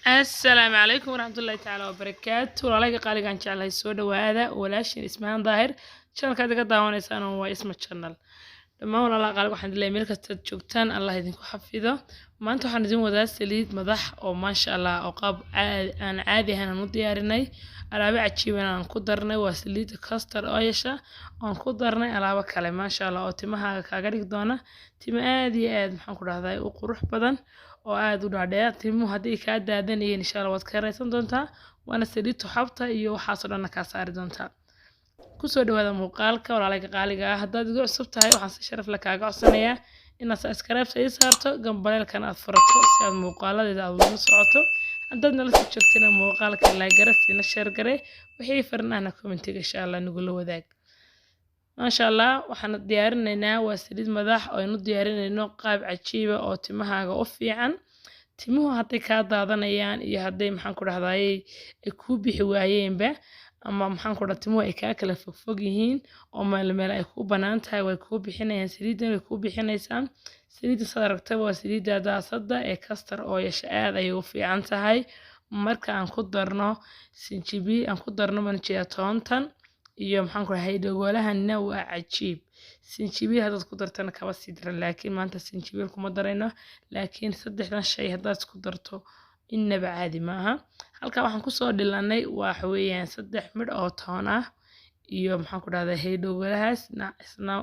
السلام عليكم ورحمة الله تعالى وبركاته ولاalaga qaaligan jeclahay soo dhawaada walaashin ismaan daahir channelka adiga daawanaysan waa isma channel dhammaan walaalaha qaaliga waxaan dileeyahay meel kasta joogtaan Allah idinku xafido maanta waxaan idin wadaa saliid madax oo maasha Allah oo qaab caadi ahaan u diyaarinay alaabo cajiib aan ku darnay waa saliid castor oil aan ku darnay alaabo kale maasha Allah oo timahaaga kaaga dhig doona timo aad iyo aad maxaan ku dhahdaa u qurux badan oo aad u dhaadheer timuhu haddii kaa daadanayeen insha Allah waad ka raysan doontaa waana saliid tuxabta iyo waxaas oo dhan ka saari doontaa kusoo dhawaada muuqaalka walaalaha qaaliga ah haddaad igu cusub tahay waxaan si sharaf leh kaaga codsanayaa inaad subscribe ay saarto gambaleelkana aad furato si aad muuqaaladeeda aad ula socoto haddaad nala soo joogtana muuqaalka like garasiina share gare wixii farnaana commentiga insha Allah nagula wadaag maasha Allah waxaan diyaarinaynaa waa saliid madax oo aynu diyaarinayno qaab cajiib ah oo timahaaga u fiican timuhu hadday kaa daadanayaan iyo hadday maxaan ku dhahdaayay ay ku bixi waayeenba ama maxaan ku dhahaa timuhu ay kaa kala fogfog yihiin oo meel ay ku banaan tahay way ku bixinayaan saliidan way ku bixinaysaa saliidda sad aragtaba waa saliidda daasada ee castor oil aad ayay u fiican tahay marka aan ku darno sinjibiil aan ku darno manjeeya toontan iyo maxaan ku dhahay dhagolahanna waa cajiib sinjibiil haddaad ku dartana kaba sii daran laakiin maanta sinjibiil kuma darayno laakiin saddexdan shay haddaad isku darto innaba caadi maaha halka waxaan kusoo dhilanay waxa weeyaan 3 midh oo toon ah iyo maxaan ku dhahdaa heydhowgalahaas isna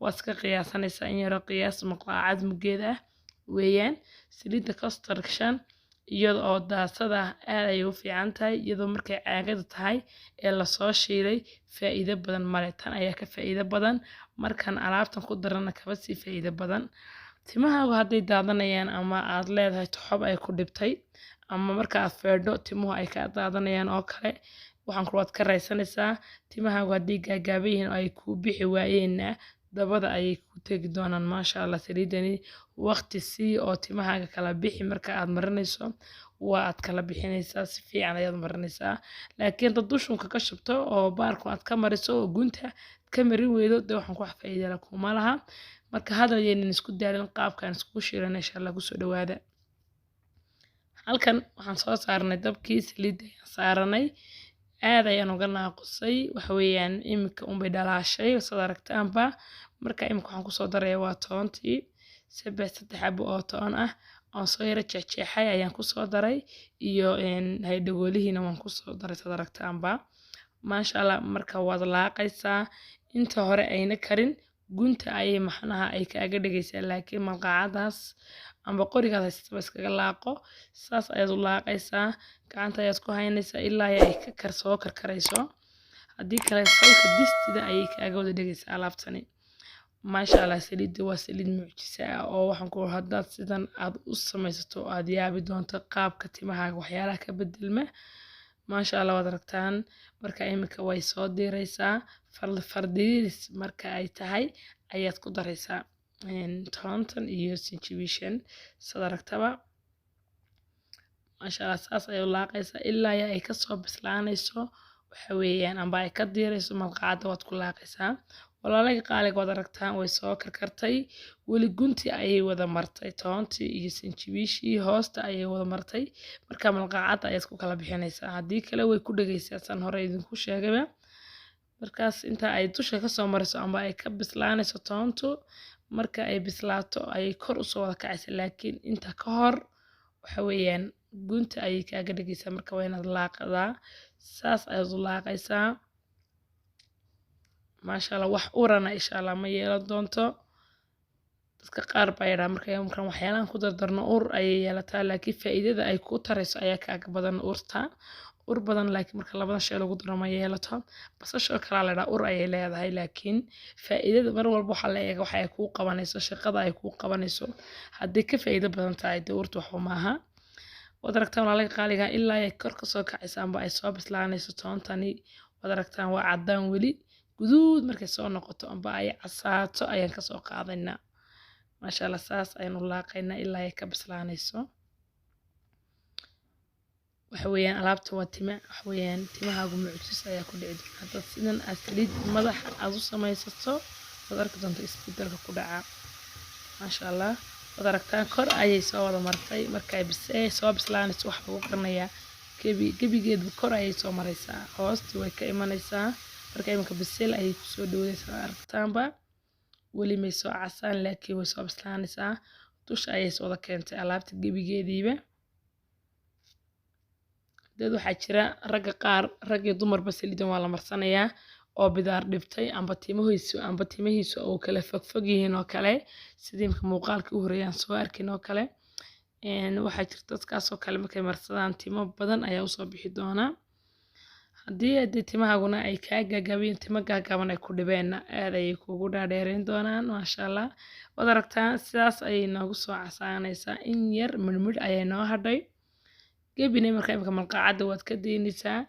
waa iska qiyaasanaysaa in yaro qiyaas maqaacad mugeed ah weeyaan saliidda castor iyada oo daasada aad ay u fiican tahay iyadoo markay caagada tahay ee la soo shiilay faa'iido badan male tan ayaa ka faa'iido badan markan alaabtan ku darana kaba sii faa'iido badan timahaagu hadday daadanayaan ama aad leedahay toxob ay ku dhibtay ama marka aad feedho timuhu ay ka daadanayaan oo kale waxaan ku waad ka raysanaysaa timahaagu haddii gaagaaban yihiin oo ay ku bixi waayeenna dabada ayay ku tegi doonaan maasha Allah saliidani waqti sii oo timahaaga kala bixi marka aad marinayso waa aad kala bixinaysaa si fiican ayaad marinaysaa laakiin dad dushunka ka shubto oo baarku aad ka mariso oo gunta ka marin weydo de waxaan ku faa'iido la kuma laha marka hadal yeelin isku daalin qaabkan isku shiilan insha Allah ku soo dhawaada halkan waxaan soo saarnay dabkii saliidda saaranay aad ayaan uga naaqusay waxa weeyaan imika bay dhalaashay sida aragtaanba marka imika waxaan ku soo darayaa waa toontii 3 xabo oo toon ah oo soo yara jeexjeexay ayaan ku soo daray iyo haydhagolihiina waan ku soo daray sida aragtaanba maasha Allah marka waad laaqaysaa inta hore ayna karin gunta ayay maxnaha ay kaaga dhigaysaa laakiin malqacadaas amba qorigaad haysataba iskaga laaqo saas ayaad u laaqaysaa gacanta ayaad ku haynaysaa ilaa ay ka karsoo karkarayso haddii kale salka distida ayay kaaga wada dhigaysaa alaabtani maasha Allah saliidda waa saliid mucjisa ah oo waxaan ku haddaad sidan aad u samaysato aad yaabi doonto qaabka timahaaga waxyaalaha ka bedelma maasha Allah waad aragtaan marka imika way soo diiraysaa fardiis marka ay tahay ayaad ku daraysaa toontan iyo sinjibiishan sad aragtaba maasha Allah saas ayay u laaqaysaa ilaa ay ka soo bislaanayso waxa weeyaan amba ay ka diirayso malqacada waad ku laaqaysaa walaalaha qaaliga waad aragtaan way soo karkartay weli gunti ayay wada martay toontii iyo sinjibiishii hoosta ayay wada martay marka malqacada ayaad ku kala bixinaysaa haddii kale way ku dhagaysaa san hore idinku sheegayba markaas inta ay dusha ka soo mariso amba ay ka bislaanayso toontu marka ay bislaato ayay kor u soo wada kacaysaa laakiin inta ka hor waxa weeyaan gunta ayay kaaga dhigaysaa marka waa inaad laaqadaa saas ayaad u laaqaysaa maasha Allah wax urana insha Allah ma yeelan doonto dadka qaar baa yidhaa markan waxyaalahan ku dardarno ur ayay yeelataa laakiin faa'iidada ay ku tarayso ayaa kaaga badan urta ur badan laakiin marka labadan shay lagu daro ma yeelato basasha oo kale la yidhaa ur ayay leedahay laakiin faa'iidada mar walba waxaa la eega waxa ay kuu qabanayso shaqada ay kuu qabanayso haddii ka faa'iido badan tahay dee urta waxba maaha waad aragtaan walaalaha qaaliga ilaa ay kor ka soo kacaysa amba ay soo bislaanayso toontani waad aragtaan waa caddaan weli guduud markay soo noqoto amba ay casaato ayaan ka soo qaadaynaa maasha Allah saas ayaan u laaqaynaa ilaa ay ka bislaanayso waxa weeyaan alaabta waa waxa weeyaan timahaagu mucjis ayaa ku dhici doona haddaad sidan aad saliid madaxa aad u samaysato waad arki doontaa isbedelka ku dhaca maasha Allah wadaragtaan kor ayay soo wada martay markay soo bislaanayso wax lagu qarinayaa gebigeedba kor ayay soo maraysaa hoosti way ka imanaysaa marka iminka bisil ayay kusoo dhawaysaa aragtaanba weli may soo casaan laakiin way soo bislaanaysaa dusha ayay soo wada keentay alaabta gebigeediiba dad waxaa jira ragga qaar rag iyo dumarba saliidan waa la marsanayaa oo bidaar dhibtay amba timihiisu oo kala fogfog yihiin oo kale sidii imka muuqaalka u horeeyaan soo arkin oo kale waxaa jirta dadkaasoo kale markay marsadaan timo badan ayaa usoo bixi doonaa haddii timahaguna ay kaa gaagabeen timo gaagaban ay ku dhibeenna aad ayay kugu dhaadheereyn doonaan maasha allah waad aragtaan sidaas ayay noogu soo casaanaysaa in yar midhmidh ayay noo hadhay gebina marka imka malqaacadda waad ka daynaysaa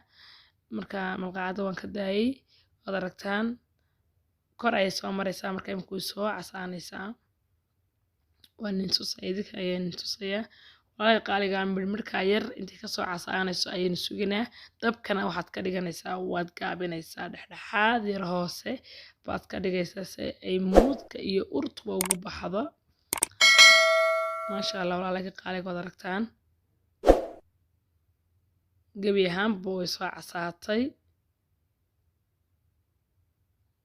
marka malqaacadda waan ka daayay waad aragtaan kor ayay soo maraysaa marka imka way soo casaanaysaa waa nin tusaya idinka ayaa nin tusaya walaahi qaaligaa midhmidhkaa yar intii kasoo casaanayso ayaynu suginaa dabkana waxaad ka dhiganaysaa waad gaabinaysaa dhexdhexaad yar hoose baad ka dhigaysaa si ay muudka iyo urtuba ugu baxdo maasha allah walaalahayga qaaliga waad aragtaan gebi ahaanba way soo casaatay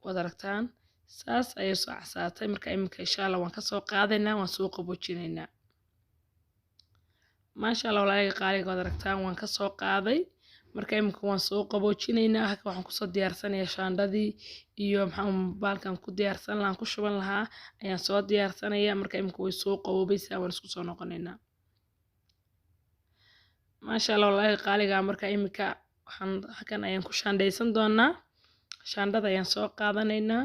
waad aragtaan saas ayay soo casaatay marka iminka insha allah waan kasoo qaadaynaa waan soo qaboojinaynaa maasha allah walaalahayga qaaliga waad aragtaan waan kasoo qaaday marka iminka waan soo qaboojinaynaa halka waxaan kusoo diyaarsanayaa shaandhadii iyo baalkan ku diyaarsan lahaan ku shuban lahaa ayaan soo diyaarsanayaa marka iminka way soo qaboobaysaa waan isku soo noqonaynaa maasha allah walaalahayga qaaliga marka iminka halkan ayaan ku shaandhaysan doonaa shaandhada ayaan soo qaadanaynaa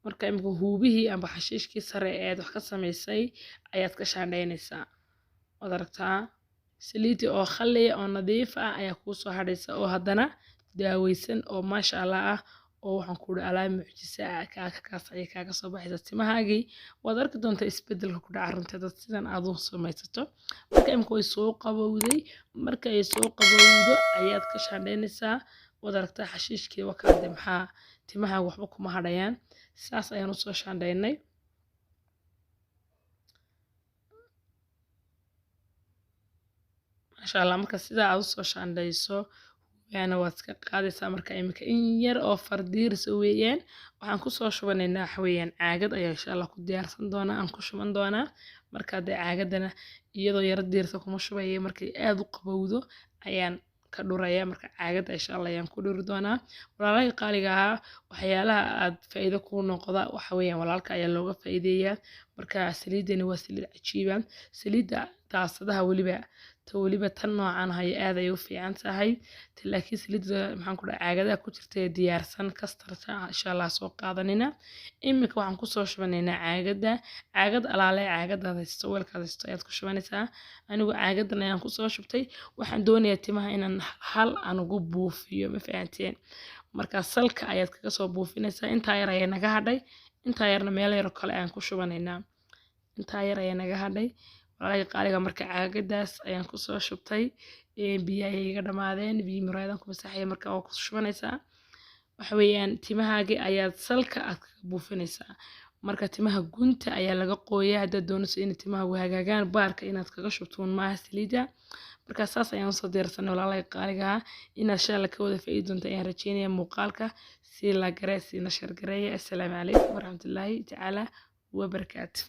marka iminka huubihii amba xashiishkii sare eed wax ka samaysay ayaad ka shaandhaynaysaa waad aragtaa saliidii oo khalliya oo nadiif ah ayaa kuu soo hadhaysa oo haddana daaweysan oo maasha allah ah oo waxaan ku dhaha alaab mucjisa ah kaas ayay kaaga soo baxaysa timahaagii waad arki doontaa isbedelka ku dhaca runtii dad sidan aad u samaysato marka imika way soo qabowday marka ay soo qabowdo ayaad ka shaandhaynaysaa waad aragtaa xashiishkii wakaade maxaa timahaaga waxba kuma hadhayaan saas ayaan usoo shaandhaynay maasha allah marka sidaa aad usoo shaandhayso yaana waad iska qaadaysaa marka iminka in yar oo fardiirisa weeyaan waxaan kusoo shubanaynaa waxweeyaan caagad ayaa insha allah ku diyaarsan doonaa aan ku shuban doonaa marka dee caagadana iyadoo yara diirta kuma shubaya markay aad u qabowdo ayaan ka dhuraya marka caagadda insha allah ayaan ku dhuri doonaa walaalahayga qaaliga ahaa waxyaalaha aad faa'iido kuu noqda waxa weeyaan walaalka ayaa looga faa'iideeyaa marka saliidani waa saliid cajiiba saliidda daasadaha weliba tan noocan haya aad ay u fiican tahay laakiin saliidda maxaan ku dhaha caagadaha ku jirta ee diyaarsan kastarta insha allah soo qaadanina iminka waxaan kusoo shubanaynaa caagad alaale caagadaad haysto weelkaad haysto ayaad ku shubanaysaa anigu caagadan ayaan kusoo shubtay waxaan doonayaa timaha inaan hal aan ugu buufiyo ma fahanteen marka salka ayaad kaga soo buufinaysaa intaa yar ayaa naga hadhay intaa yarna meel yaro kale ayaan ku shubanaynaa intaa yar ayaa naga hadhay walaalahayga qaaliga marka caagadaas ayaan kusoo shubtay biyo ayay iga dhamaadeen biyo muraayadaan ku masaxaya marka waa ku shubanaysaa waxa weeyaan timahaagii ayaad salka aad kaga buufinaysaa marka timaha gunta ayaa laga qooyaa haddaad doonayso in timahaagu hagaagaan baarka inaad kaga shubtuun maaha saliida marka saas ayaan usoo diyaarsanay walaalahayga qaaliga inaad shaalla ka wada faa'iidi doonta ayaan rajeynaya muuqaalka si la garee si nashar gareeya assalaamu calaykum waraxmatullaahi tacaala wabarakaatu